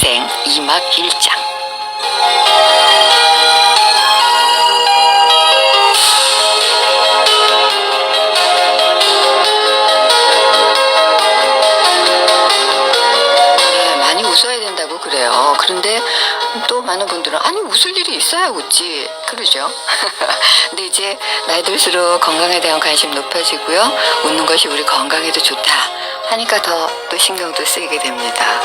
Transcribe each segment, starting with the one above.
인생 2막 1장. 많이 웃어야 된다고 그래요. 그런데 또 많은 분들은 아니 웃을 일이 있어야 웃지 그러죠. 근데 이제 나이 들수록 건강에 대한 관심 높아지고요. 웃는 것이 우리 건강에도 좋다 하니까 더 또 신경도 쓰이게 됩니다.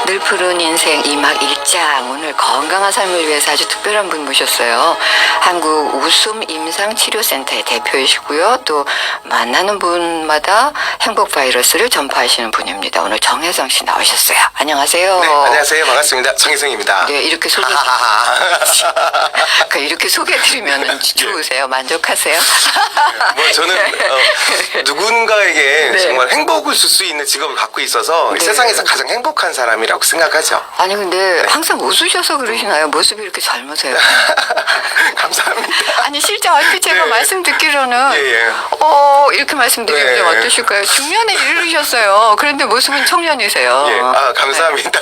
늘 푸른 인생 2막 1장. 오늘 건강한 삶을 위해서 아주 특별한 분 모셨어요. 한국 웃음 임상치료센터의 대표이시고요. 또 만나는 분마다 행복 바이러스를 전파하시는 분입니다. 오늘 정혜성 씨 나오셨어요. 안녕하세요. 네, 안녕하세요. 반갑습니다. 정혜성입니다. 네, 이렇게 이렇게 소개해드리면 좋으세요? 만족하세요? 뭐 저는 누군가에게 네. 정말 행복을 줄 수 있는 직업을 갖고 있어서 네. 세상에서 가장 행복한 사람이라고 생각하죠. 아니 근데 항상 웃으셔서 그러시나요? 모습이 이렇게 젊으세요? 감사합니다. 아니 실제 얼핏 제가 네. 말씀 듣기로는 예. 이렇게 말씀드리면 네. 어떠실까요? 중년에 이르셨어요. 그런데 모습은 청년이세요. 예. 감사합니다.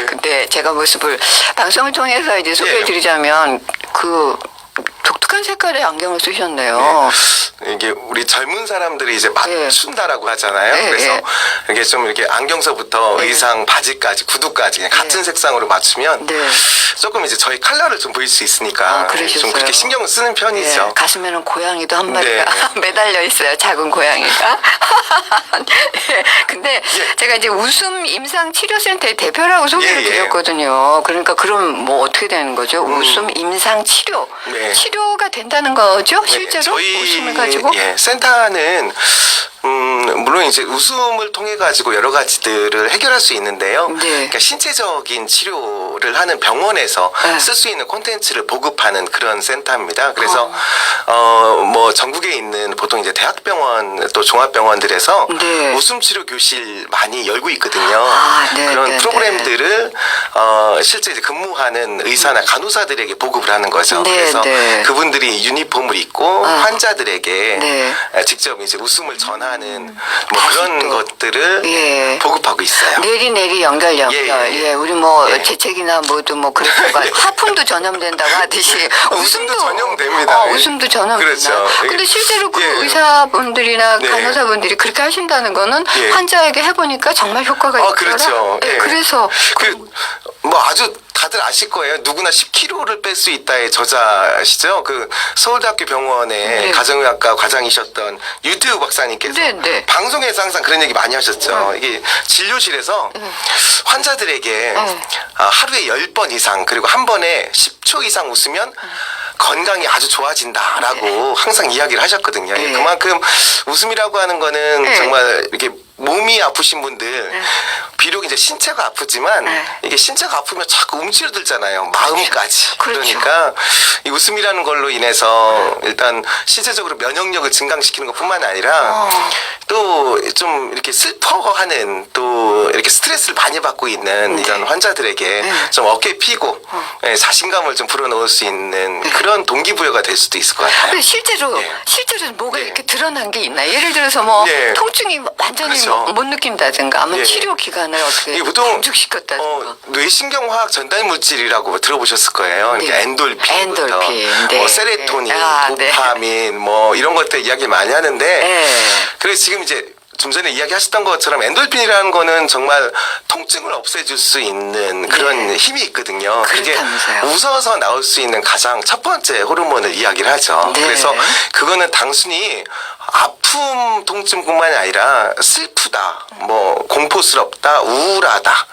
근데 제가 모습을 방송을 통해서 이제 소개해드리자면 그 독특한 색깔의 안경을 쓰셨네요. 이게 우리 젊은 사람들이 이제 맞춘다라고 하잖아요. 네, 그래서 네. 이게 좀 이렇게 안경서부터 네. 의상, 바지까지, 구두까지 그냥 같은 색상으로 맞추면 네. 조금 이제 저희 컬러를 좀 보일 수 있으니까 그러셨어요. 좀 그렇게 신경을 쓰는 편이죠. 네, 가슴에는 고양이도 한 마리가 네. 매달려 있어요. 작은 고양이가. 네, 근데 제가 이제 웃음 임상치료센터의 대표라고 소개를 드렸거든요. 그러니까 그럼 뭐 어떻게 되는 거죠? 웃음 임상치료. 네. 치료가 된다는 거죠? 실제로? 저희 웃음을 가지고? 센터는 물론 이제 웃음을 통해 가지고 여러 가지들을 해결할 수 있는데요. 네. 그러니까 신체적인 치료를 하는 병원에서 네. 쓸 수 있는 콘텐츠를 보급하는 그런 센터입니다. 그래서 뭐 전국에 있는 보통 이제 대학병원 또 종합병원들에서 네. 웃음 치료 교실 많이 열고 있거든요. 네, 그런 네, 프로그램들을 실제 이제 근무하는 의사나 간호사들에게 보급을 하는 거죠. 네, 그래서 네. 그분들이 유니폼을 입고 환자들에게 네. 직접 이제 웃음을 전하는 뭐 그런 또. 것들을 예. 보급하고 있어요. 내리 연결. 예. 우리 뭐 예. 재채기나 뭐도 뭐 그런 거 하품도 전염된다고 하듯이 웃음도 전염됩니다. 예. 웃음도 전염되나? 그렇죠. 근데 실제로 그 예. 의사분들이나 네. 간호사분들이 그렇게 하신다는 거는 예. 환자에게 해보니까 정말 효과가 있더라. 그렇죠. 네, 예. 그래서 뭐 아주 다들 아실 거예요. 누구나 10kg를 뺄 수 있다의 저자시죠. 그 서울대학교 병원의 네. 가정의학과 과장이셨던 유태우 박사님께서 네. 방송에서 항상 그런 얘기 많이 하셨죠. 이게 진료실에서 환자들에게 하루에 10번 이상 그리고 한 번에 10초 이상 웃으면 건강이 아주 좋아진다라고 항상 이야기를 하셨거든요. 네. 그만큼 웃음이라고 하는 거는 네. 정말 이렇게 몸이 아프신 분들 비록 이제 신체가 아프지만 이게 신체가 아프면 자꾸 움츠러들잖아요. 마음까지. 그렇죠. 그러니까 이 웃음이라는 걸로 인해서 일단 신체적으로 면역력을 증강시키는 것뿐만 아니라 또 좀 이렇게 슬퍼하는 또 이렇게 스트레스를 많이 받고 있는 이런 환자들에게 좀 어깨 피고 자신감을 좀 불어넣을 수 있는 그런 동기부여가 될 수도 있을 것 같아요. 근데 실제로 예. 뭐가 예. 이렇게 드러난 게 있나요? 예를 들어서 뭐 예. 통증이 완전히 그렇죠. 못 느낀다든가 아니면 예. 치료 기간을 어떻게 이게 보통 단축시켰다든가. 뇌신경화학 전달 물질이라고 들어보셨을 거예요. 그러니까 네. 엔돌핀부터 엔돌핀, 네. 뭐 세레토닌, 네. 도파민 뭐 이런 것들 이야기 많이 하는데 네. 그래서 지금 이제 좀 전에 이야기하셨던 것처럼 엔돌핀이라는 거는 정말 통증을 없애줄 수 있는 그런 힘이 있거든요. 그게 그렇다면서요. 웃어서 나올 수 있는 가장 첫 번째 호르몬을 이야기를 하죠. 네. 그래서 그거는 단순히 아픔, 통증뿐만이 아니라 슬프다, 뭐 공포스럽다, 우울하다,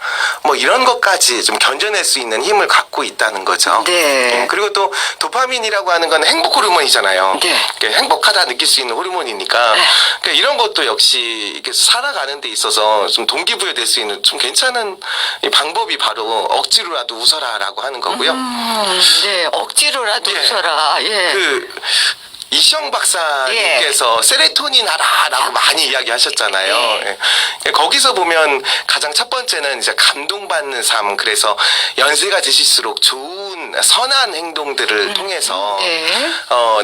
뭐 이런 것까지 좀 견뎌낼 수 있는 힘을 갖고 있다는 거죠. 네. 그리고 또 도파민이라고 하는 건 행복 호르몬이잖아요. 네. 그러니까 행복하다 느낄 수 있는 호르몬이니까 그러니까 이런 것도 역시 이렇게 살아가는 데 있어서 좀 동기부여될 수 있는 좀 괜찮은 이 방법이 바로 억지로라도 웃어라라고 하는 거고요. 네, 억지로라도 예. 웃어라. 예. 이시영 박사님께서 세레토닌 하라라고 많이 이야기하셨잖아요. 예. 거기서 보면 가장 첫 번째는 이제 감동받는 삶. 그래서 연세가 드실수록 좋은 작은 선한 행동들을 통해서 네.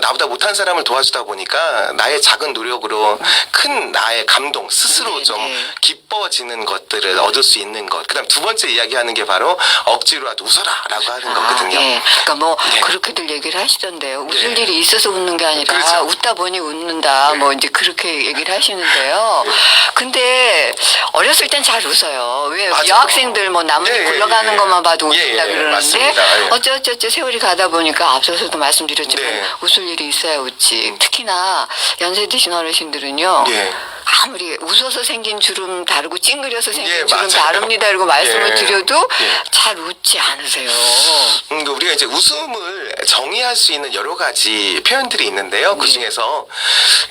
나보다 못한 사람을 도와주다 보니까 나의 작은 노력으로 큰 나의 감동 스스로 네, 좀 네. 기뻐지는 것들을 얻을 수 있는 것. 그다음 두 번째 이야기하는 게 바로 억지로라도 웃어라라고 하는 거거든요. 예. 그러니까 뭐 네. 그렇게들 얘기를 하시던데요. 웃을 네. 일이 있어서 웃는 게 아니라 그렇죠. 웃다 보니 웃는다. 네. 뭐 이제 그렇게 얘기를 하시는데요. 네. 근데 어렸을 땐 잘 웃어요. 왜 맞아요. 여학생들 뭐 나뭇잎 예, 예, 굴러가는 예. 것만 봐도 예, 웃는다 예, 그러는데 맞습니다. 예. 어쩌저쩌 세월이 가다 보니까 앞서서도 말씀드렸지만 네. 웃을 일이 있어야 웃지. 특히나 연세 드신 어르신들은요. 예. 아무리 웃어서 생긴 주름 다르고 찡그려서 생긴 예, 주름 맞아요. 다릅니다. 이러고 말씀을 예. 드려도 예. 잘 웃지 않으세요. 우리가 이제 웃음을 정의할 수 있는 여러 가지 표현들이 있는데요. 그 중에서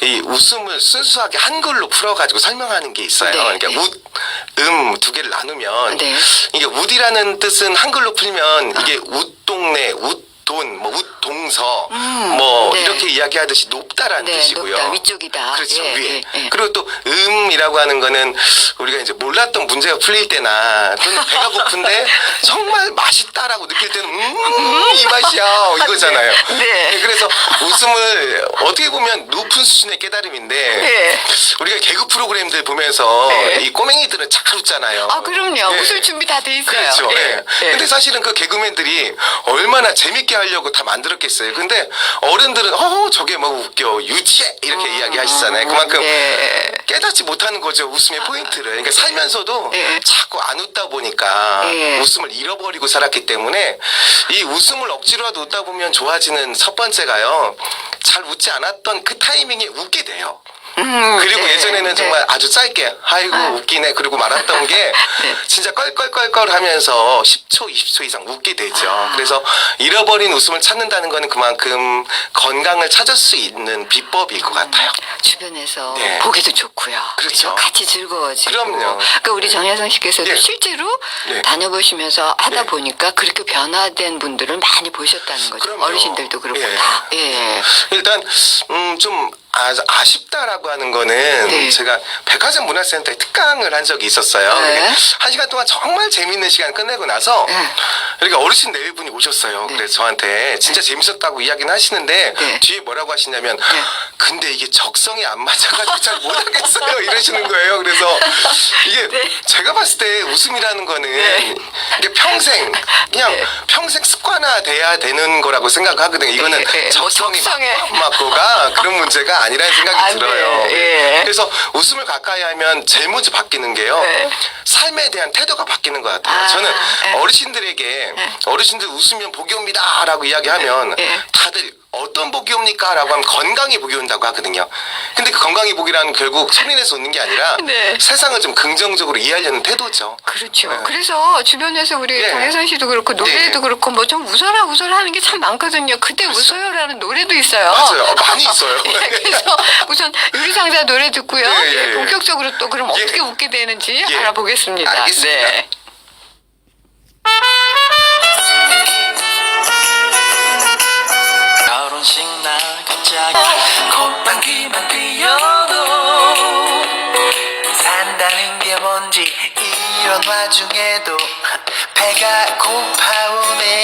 이 웃음을 순수하게 한글로 풀어가지고 설명하는 게 있어요. 네. 그러니까 웃, 두 개를 나누면 네. 이게 웃이라는 뜻은 한글로 풀면 이게 웃동네, 웃돈, 뭐 웃동서, 뭐 네. 이렇게 이야기하듯이 높다라는 네, 뜻이고요. 높다, 위쪽이다. 그렇죠, 예, 위에. 예, 예. 그리고 또 음이라고 하는 거는 우리가 이제 몰랐던 문제가 풀릴 때나 또는 배가 고픈데 정말 맛있다라고 느낄 때는 이 맛이야 이거잖아요. 네. 그래서 웃음을 어떻게 보면 높은 수준의 깨달음인데 네. 우리가 개그 프로그램들 보면서 네. 이 꼬맹이들은 잘 웃잖아요. 아, 그럼요. 예. 웃을 준비 다 돼 있어요. 그렇죠. 예. 예. 예. 근데 사실은 그 개그맨들이 얼마나 재밌게 하려고 다 만들었겠어요. 근데 어른들은 저게 뭐 웃겨 유치해 이렇게 이야기하시잖아요. 그만큼 네. 깨닫지 못하는 거죠. 웃음의 포인트를. 그러니까 살면서도 예. 자꾸 안 웃다 보니까 예. 웃음을 잃어버리고 살았기 때문에 이 웃음을 억지로라도 웃다 보면 좋아지는 첫 번째가요. 잘 웃지 않았던 그 타이밍에 웃게 돼요. 그리고 네, 예전에는 네. 정말 아주 짧게 아이고 웃기네 그리고 말았던 게 네. 진짜 껄껄껄껄 하면서 10초 20초 이상 웃게 되죠. 그래서 잃어버린 웃음을 찾는다는 거는 그만큼 건강을 찾을 수 있는 비법일 것 같아요. 주변에서 네. 보기도 좋고요. 그렇죠. 같이 즐거워지고. 그럼요. 그러니까 우리 정혜성 씨께서도 예. 실제로 예. 다녀보시면서 하다 예. 보니까 그렇게 변화된 분들을 많이 보셨다는 거죠. 그럼요. 어르신들도 그렇고 예. 다. 예. 일단 좀 아쉽다라고 하는 거는 네. 제가 백화점 문화센터에 특강을 한 적이 있었어요. 네. 근데 한 시간 동안 정말 재밌는 시간 끝내고 나서 네. 그러니까 어르신 네 분이 오셨어요. 네. 그래서 저한테 진짜 재밌었다고 이야기는 하시는데 네. 뒤에 뭐라고 하시냐면 근데 이게 적성에 안 맞아가지고 잘 못하겠어요 이러시는 거예요. 그래서 이게 네. 제가 봤을 때 웃음이라는 거는 네. 이게 평생 그냥 네. 평생 습관화돼야 되는 거라고 생각하거든요. 이거는 네, 네. 뭐 적성이 적성에. 맞고가 그런 문제가 아니라는 생각이 안 들어요. 돼. 예. 그래서 웃음을 가까이 하면 제일 먼저 바뀌는 게요. 네. 삶에 대한 태도가 바뀌는 것 같아요. 아, 저는 네. 어르신들에게 어르신들 웃으면 복이 옵니다라고 이야기하면 네. 다들 어떤 복이 옵니까? 라고 하면 건강이 복이 온다고 하거든요. 근데 그 건강이 복이라는 결국 소리내서 웃는 게 아니라 네. 세상을 좀 긍정적으로 이해하려는 태도죠. 그렇죠. 네. 그래서 주변에서 우리 예. 정혜선 씨도 그렇고 노래도 예. 그렇고 뭐 좀 웃어라 웃어라 하는 게 참 많거든요. 그때 웃어요라는 노래도 있어요. 맞아요. 많이 있어요. 예, 그래서 우선 유리상자 노래 듣고요. 예, 예, 예. 본격적으로 또 그럼 예. 어떻게 웃게 되는지 예. 알아보겠습니다. 알겠습니다. 네. 결혼식 날 갑자기 콧방귀만 뀌어도 산다는 게 뭔지 이런 와중에도 배가 고파오네